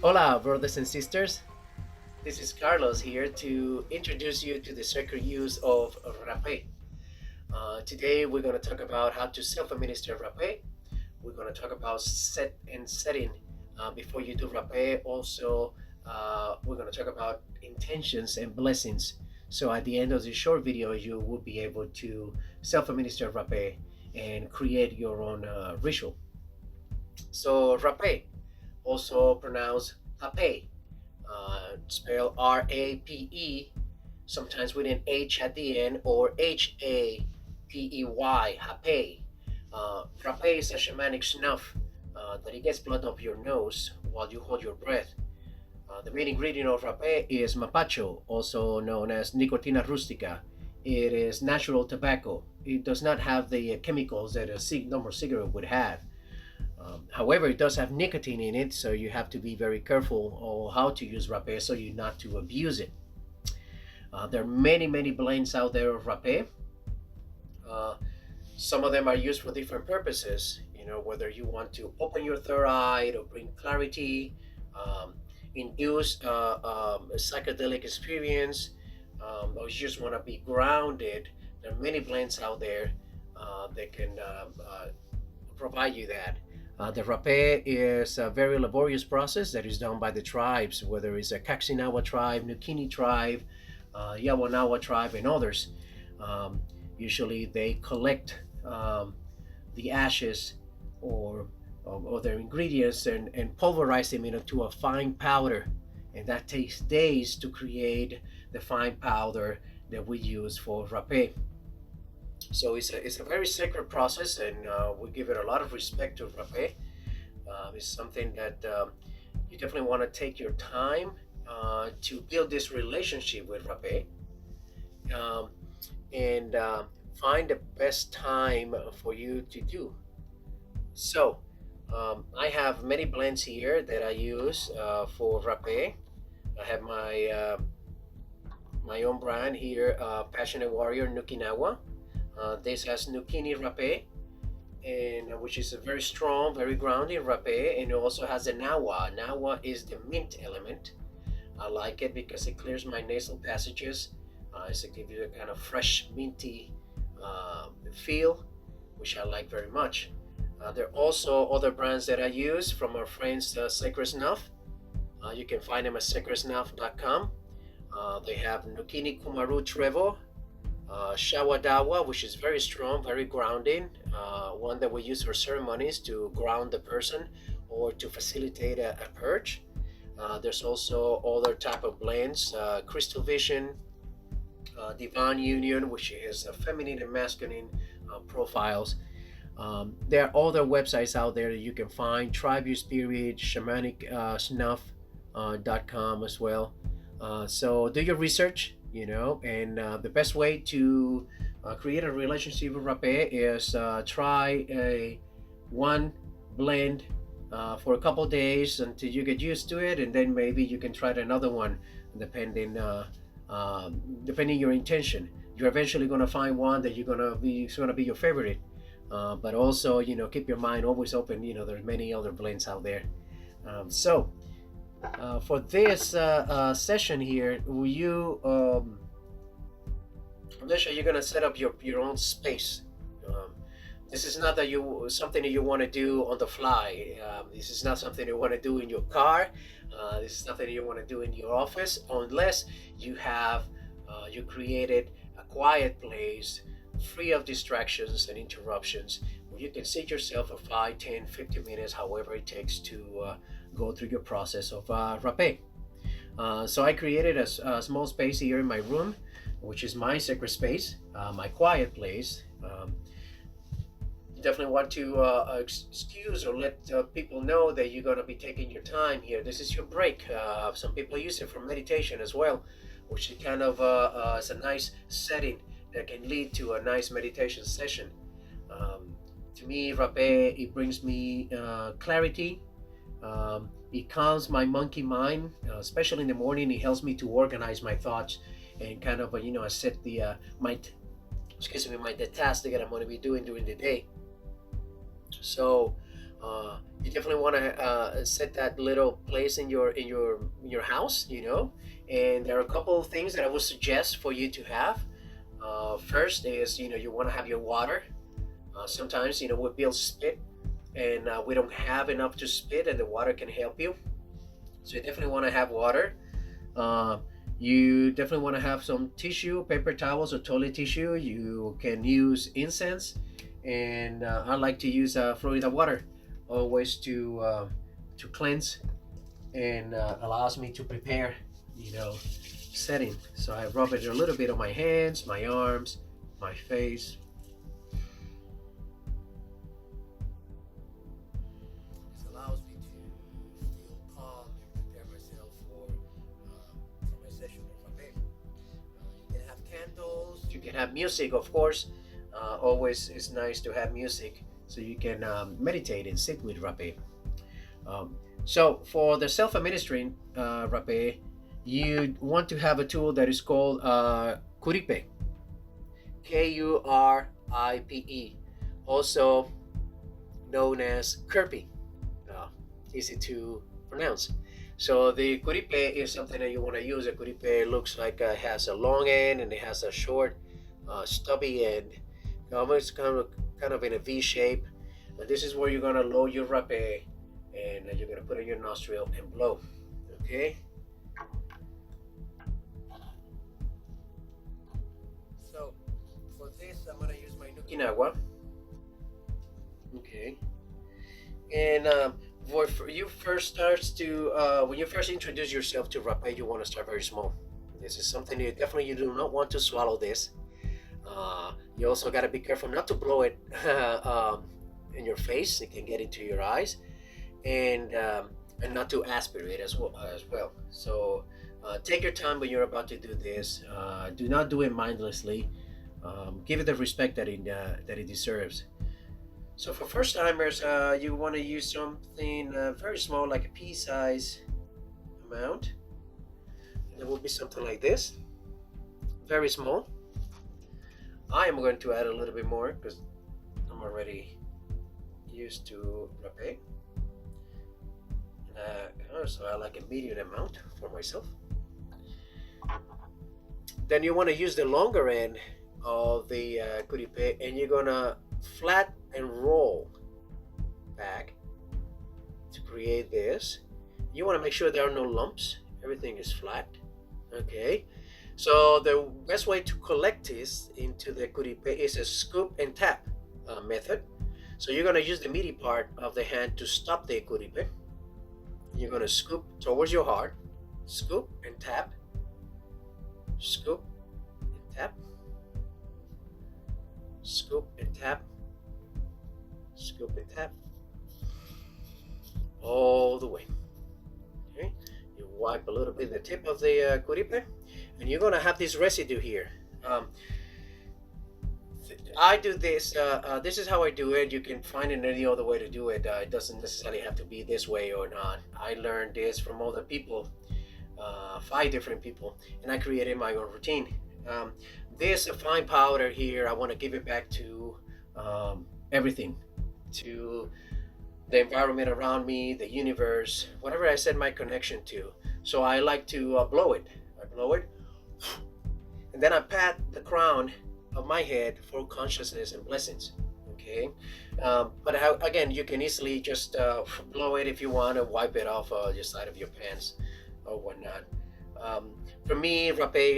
Hola, brothers and sisters. This is Carlos here to introduce you to the sacred use of rapé. Today, we're going to talk about how to self-administer rapé. We're going to talk about set and setting before you do rapé. Also, we're going to talk about intentions and blessings. So, at the end of this short video, you will be able to self-administer rapé and create your own ritual. So, rapé, also pronounced Ha-peh, spelled R-A-P-E, sometimes with an H at the end, or H-A-P-E-Y, hapé. Rapé is a shamanic snuff that it gets blood up your nose while you hold your breath. The main ingredient of rapé is mapacho, also known as nicotina rustica. It is natural tobacco. It does not have the chemicals that a normal cigarette would have. However, it does have nicotine in it, so you have to be very careful on how to use rapé so you not to abuse it. There are many blends out there of rapé. Some of them are used for different purposes. You know, whether you want to open your third eye or bring clarity, induce a psychedelic experience, or you just want to be grounded. There are many blends out there that can provide you that. The rapé is a very laborious process that is done by the tribes, whether it's a Kaxinawa tribe, Nukini tribe, Yawanawa tribe, and others. Usually they collect the ashes or other ingredients and pulverize them into a fine powder. And that takes days to create the fine powder that we use for rapé. So it's a very sacred process, and we give it a lot of respect to rapé. It's something that you definitely want to take your time to build this relationship with rapé, and find the best time for you to do. So I have many blends here that I use for rapé. I have my own brand here, Passionate Warrior Nukinawa. This has Nukini Rapé, and which is a very strong, very grounding rapé, and it also has a Nawa. Nawa is the mint element. I like it because it clears my nasal passages. It gives you a kind of fresh, minty feel, which I like very much. There are also other brands that I use from our friends Sacred Snuff. You can find them at sacredsnuff.com. They have Nukini Kumaru Trevo, Shawadawa, which is very strong, very grounding, one that we use for ceremonies to ground the person or to facilitate a purge. There's also other type of blends, Crystal Vision, Divine Union, which is a feminine and masculine profiles. There are other websites out there that you can find, Tribe Your Spirit, shamanic snuff.com as well. So do your research, and the best way to create a relationship with rapé is try one blend for a couple days until you get used to it, and then maybe you can try another one depending your intention. You're eventually going to find one that it's going to be your favorite, but also keep your mind always open. There's many other blends out there. For this session here, Alicia, you're gonna set up your own space. This is not something that you want to do on the fly. This is not something you want to do in your car. This is something you want to do in your office, unless you created a quiet place, free of distractions and interruptions, where you can sit yourself for 5, 10, 15 minutes, however it takes to go through your process of rapé. So I created a small space here in my room, which is my sacred space, my quiet place. You definitely want to excuse or let people know that you're going to be taking your time here. This is your break. Some people use it for meditation as well, which is kind of is a nice setting that can lead to a nice meditation session. To me, rapé, it brings me clarity. It calms my monkey mind, especially in the morning. It helps me to organize my thoughts and kind of set the the task that I'm going to be doing during the day. So You definitely want to set that little place in your house, and there are a couple of things that I would suggest for you to have. First is, you want to have your water. Sometimes, we build spit, and we don't have enough to spit, and the water can help you. So you definitely want to have water. uh, you definitely want to have some tissue, paper towels or toilet tissue. You can use incense, and I like to use Florida water always to cleanse, and allows me to prepare, setting. So I rub it a little bit on my hands, my arms, my face. This allows me to feel calm and prepare myself for my session of rapé. You can have candles, you can have music, of course. Always it's nice to have music so you can meditate and sit with rapé. So for the self-administering rapé, you want to have a tool that is called kuripe, Kuripe, also known as kirpi. Uh, Easy to pronounce. So the kuripe is something that you want to use. A kuripe looks like it has a long end and it has a short, stubby end, almost kind of in a V shape. And this is where you're gonna load your rapé, and you're gonna put it in your nostril and blow. Okay. So for this, I'm gonna use my nukinagua. Okay. And you first starts to when you first introduce yourself to rapé, you want to start very small. This is something you do not want to swallow this. You also got to be careful not to blow it in your face. It can get into your eyes, and not to aspirate as well. So take your time when you're about to do this. Do not do it mindlessly. Give it the respect that it deserves. So for first timers, you want to use something very small, like a pea size amount. It will be something like this, very small. I am going to add a little bit more because I'm already used to rapé. So I like a medium amount for myself. Then you want to use the longer end of the kuripe, and you're gonna flat and roll back to create this. You want to make sure there are no lumps. Everything is flat. Okay. So the best way to collect this into the kuripe is a scoop and tap method. So you're going to use the meaty part of the hand to stop the kuripe. You're going to scoop towards your heart, scoop and tap, scoop and tap, scoop and tap, scoop and tap, all the way. Okay. You wipe a little bit the tip of the kuripe, and you're going to have this residue here. I do this. This is how I do it. You can find it any other way to do it. It doesn't necessarily have to be this way or not. I learned this from other people, 5 different people, and I created my own routine. This fine powder here, I want to give it back to everything, to the environment around me, the universe, whatever I set my connection to. So I like to blow it. I blow it, and then I pat the crown of my head for consciousness and blessings. Okay. But again, you can easily just blow it if you want to wipe it off your side of your pants or whatnot. For me, rapé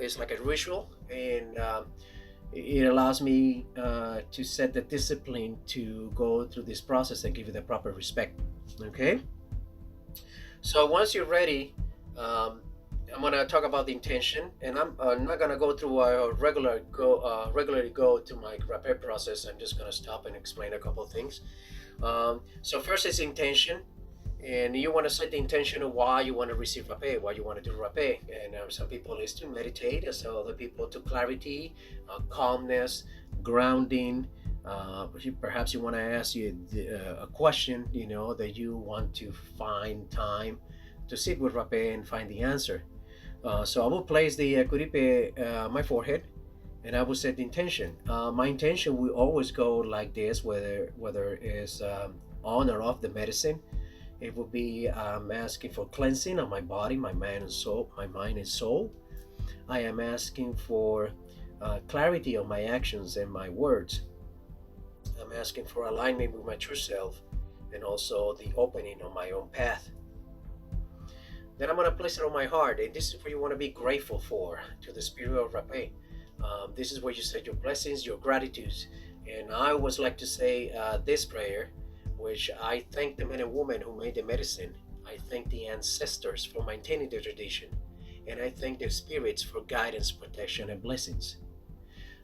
is like a ritual, and it allows me to set the discipline to go through this process and give it the proper respect. Okay. So once you're ready, I'm gonna talk about the intention, and I'm not gonna go through a regularly go to my rapé process. I'm just gonna stop and explain a couple of things. So first is intention, and you want to set the intention of why you want to receive rapé, why you want to do rapé. And some people is to meditate, so other people to clarity, calmness, grounding. Perhaps you want to ask you a question, that you want to find time to sit with rapé and find the answer. So I will place the kuripe on my forehead, and I will set the intention. My intention will always go like this, whether it's on or off the medicine. It would be asking for cleansing of my body, my mind and soul. I am asking for clarity of my actions and my words. I'm asking for alignment with my true self and also the opening of my own path. Then I'm going to place it on my heart, and this is what you want to be grateful for to the spirit of Rapé. This is where you say your blessings, your gratitudes. And I always like to say this prayer, which I thank the men and women who made the medicine. I thank the ancestors for maintaining the tradition. And I thank the spirits for guidance, protection, and blessings.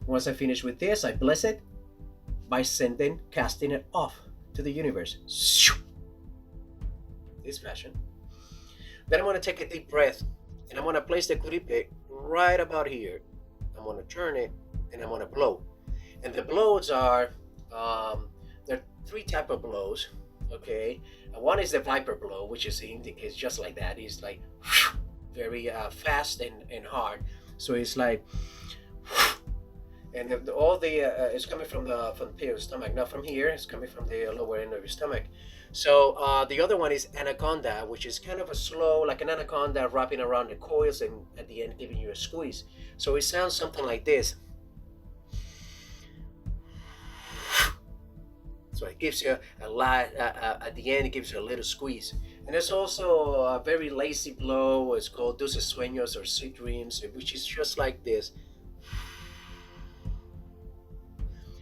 Once I finish with this, I bless it by casting it off to the universe. This fashion. Then I'm going to take a deep breath, and I'm going to place the kuripe right about here. I'm going to turn it, and I'm going to blow. And the blows are, there are three types of blows, okay? One is the viper blow, which indicates just like that. It's like very fast and hard. So it's like, and it's coming from the pit of your stomach, not from here. It's coming from the lower end of your stomach. So the other one is anaconda, which is kind of a slow, like an anaconda wrapping around the coils and at the end giving you a squeeze. So it sounds something like this. So it gives you a lot, at the end it gives you a little squeeze. And there's also a very lazy blow. It's called dulces sueños or sweet dreams, which is just like this,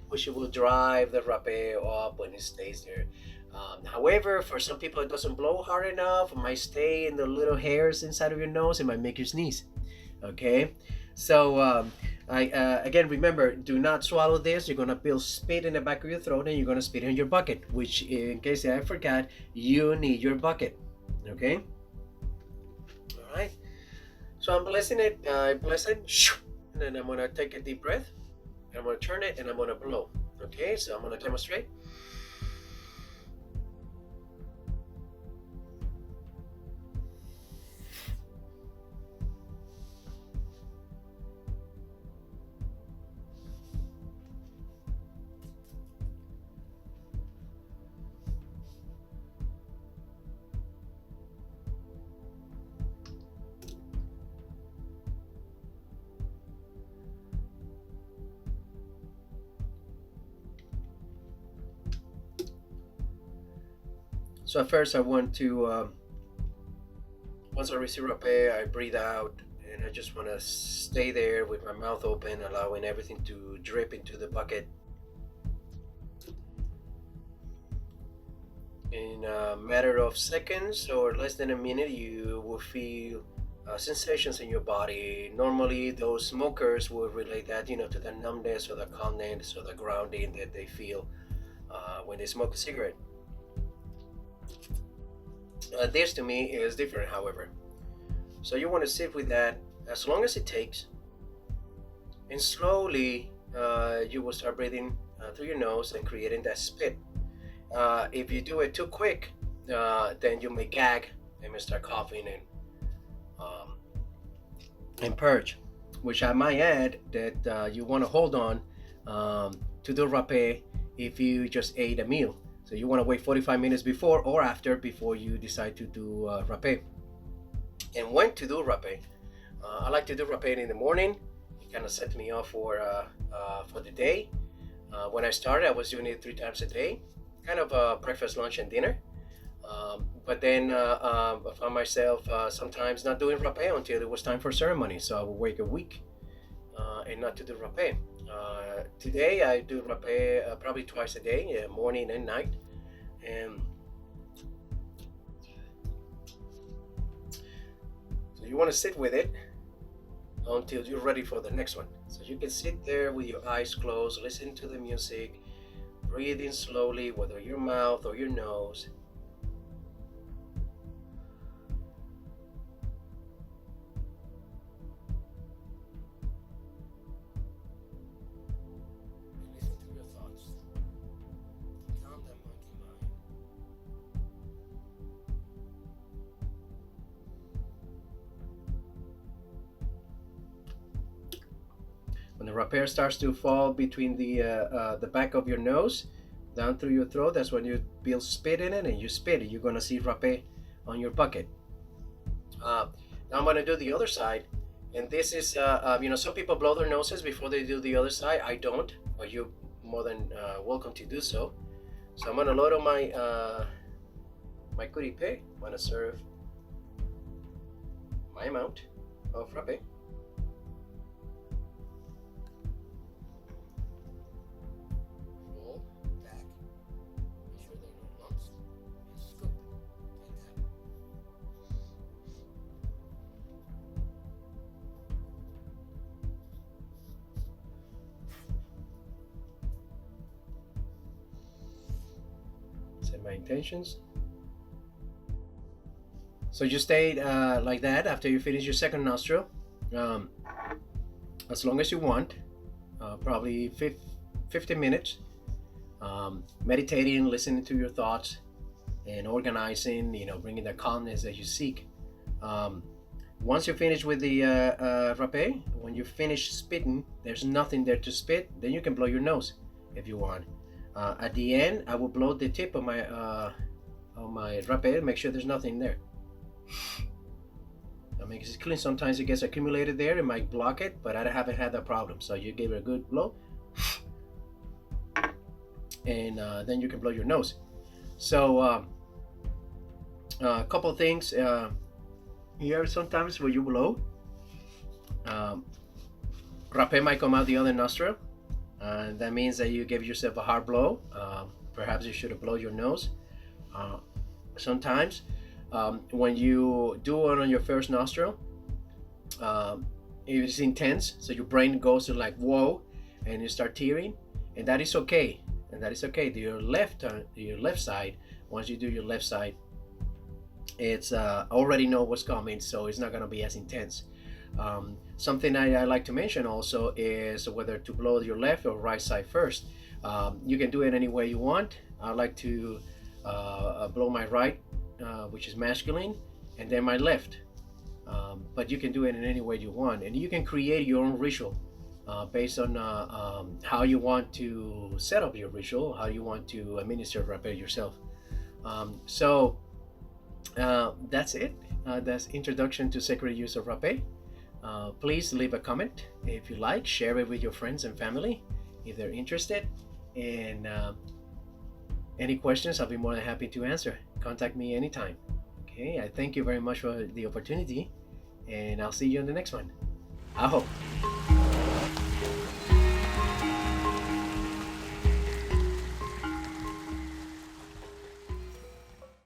which will drive the rapé up when it stays there. However, for some people it doesn't blow hard enough. It might stay in the little hairs inside of your nose. It might make you sneeze. Okay, so again, remember, do not swallow this. You're gonna build spit in the back of your throat, and you're gonna spit in your bucket. Which, in case I forgot, you need your bucket. Okay. All right. So I'm blessing it. I bless it, and then I'm gonna take a deep breath. I'm gonna turn it, and I'm gonna blow. Okay. So I'm gonna demonstrate. So at first I want to, once I receive rapé, I breathe out, and I just want to stay there with my mouth open, allowing everything to drip into the bucket. In a matter of seconds or less than a minute, you will feel sensations in your body. Normally those smokers will relate that, to the numbness or the calmness or the grounding that they feel when they smoke a cigarette. This to me is different, however. So you want to sit with that as long as it takes, and slowly you will start breathing through your nose and creating that spit. If you do it too quick, then you may gag and may start coughing and purge. Which I might add that you want to hold on to do rapé if you just ate a meal. So you want to wait 45 minutes before or after before you decide to do rapé. And when to do rapé? I like to do rapé in the morning. It kind of sets me off for the day. When I started, I was doing it 3 times a day, kind of breakfast, lunch, and dinner. But then I found myself sometimes not doing rapé until it was time for ceremony. So I would wait a week and not to do rapé. Today I do rapé probably twice a day, morning and night. And so you want to sit with it until you're ready for the next one. So you can sit there with your eyes closed, listen to the music, breathing slowly, whether your mouth or your nose. When the rapé starts to fall between the back of your nose, down through your throat. That's when you feel spit in it, and you spit. You're gonna see rapé on your bucket. Now I'm gonna do the other side, and this is some people blow their noses before they do the other side. I don't, but you're more than welcome to do so. So I'm gonna load on my kuripe. I'm gonna serve my amount of rapé. Roll back. Make sure there are no lumps. And scoop like that. Set my intentions. So you stay like that after you finish your second nostril, as long as you want, probably 50 minutes, meditating, listening to your thoughts, and organizing, bringing the calmness that you seek. Once you finish with the rapé, when you finish spitting, there's nothing there to spit, then you can blow your nose if you want. At the end, I will blow the tip of my rapé, make sure there's nothing there. That makes it clean. Sometimes it gets accumulated there, it might block it, but I haven't had that problem. So you give it a good blow, and then you can blow your nose. So a couple things here. Sometimes when you blow, rapé might come out the other nostril. That means that you give yourself a hard blow. Perhaps you should have blown your nose. Sometimes when you do it on your first nostril, it's intense, so your brain goes to like whoa, and you start tearing, and that is okay. To your left side, once you do your left side, it's already know what's coming, so it's not going to be as intense. Something I like to mention also is whether to blow your left or right side first. You can do it any way you want. I like to blow my right, which is masculine, and then my left. But you can do it in any way you want, and you can create your own ritual based on how you want to set up your ritual, how you want to administer rapé yourself. So that's it. That's introduction to Sacred Use of Rapé. Please leave a comment if you like, share it with your friends and family if they're interested, and any questions, I'll be more than happy to answer. Contact me anytime. Okay, I thank you very much for the opportunity, and I'll see you on the next one. Aho.